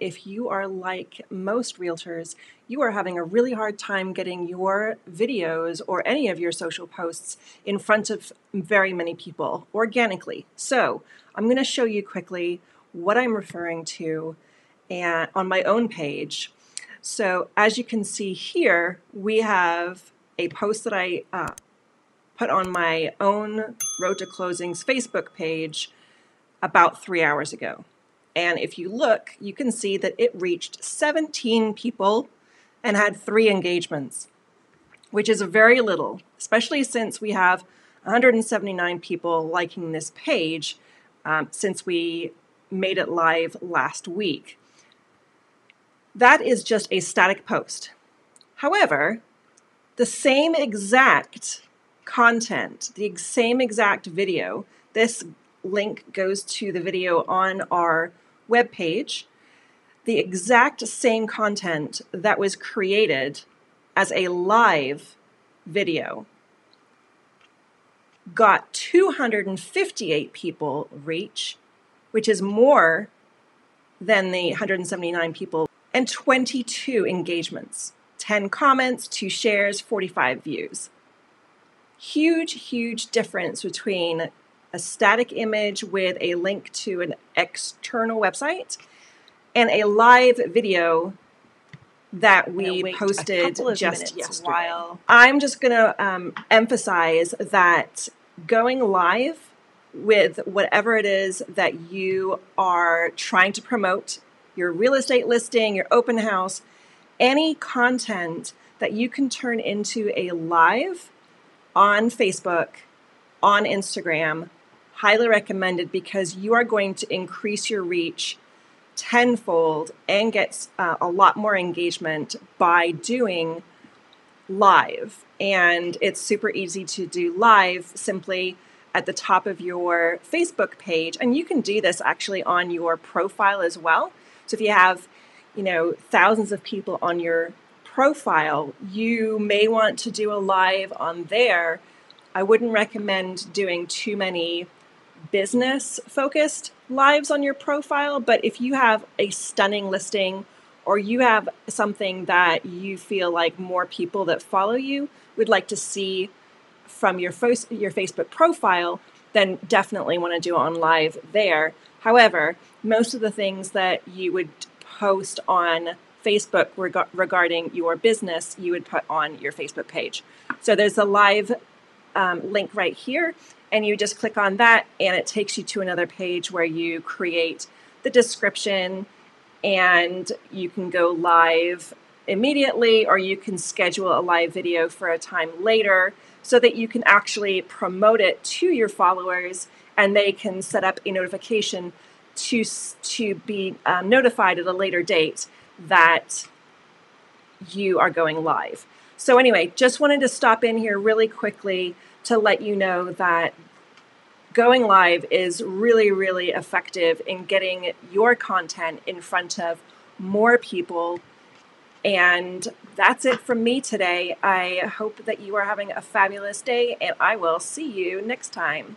if you are like most realtors, you are having a really hard time getting your videos or any of your social posts in front of very many people organically. So I'm going to show you quickly what I'm referring to on my own page. So as you can see here, we have a post that I put on my own Road to Closings Facebook page about 3 hours ago. And if you look, you can see that it reached 17 people and had 3 engagements, which is very little, especially since we have 179 people liking this page since we made it live last week. That is just a static post. However, the same exact content, the same exact video, this link goes to the video on our webpage, the exact same content that was created as a live video got 258 people reach, which is more than the 179 people, and 22 engagements, 10 comments, 2 shares, 45 views. Huge, huge difference between a static image with a link to an external website and a live video that we posted just yesterday. I'm just going to emphasize that going live with whatever it is that you are trying to promote, your real estate listing, your open house, any content that you can turn into a live on Facebook, on Instagram, highly recommended, because you are going to increase your reach tenfold and get a lot more engagement by doing live. And it's super easy to do live simply at the top of your Facebook page. And you can do this actually on your profile as well. So if you have, thousands of people on your profile, you may want to do a live on there. I wouldn't recommend doing too many business-focused lives on your profile, but if you have a stunning listing or you have something that you feel like more people that follow you would like to see from your Facebook profile, then definitely want to do it on live there. However, most of the things that you would post on Facebook regarding your business, you would put on your Facebook page. So there's a live link right here, and you just click on that and it takes you to another page where you create the description and you can go live immediately, or you can schedule a live video for a time later so that you can actually promote it to your followers and they can set up a notification to be notified at a later date that you are going live. So anyway, just wanted to stop in here really quickly to let you know that going live is really, really effective in getting your content in front of more people. And that's it from me today. I hope that you are having a fabulous day, and I will see you next time.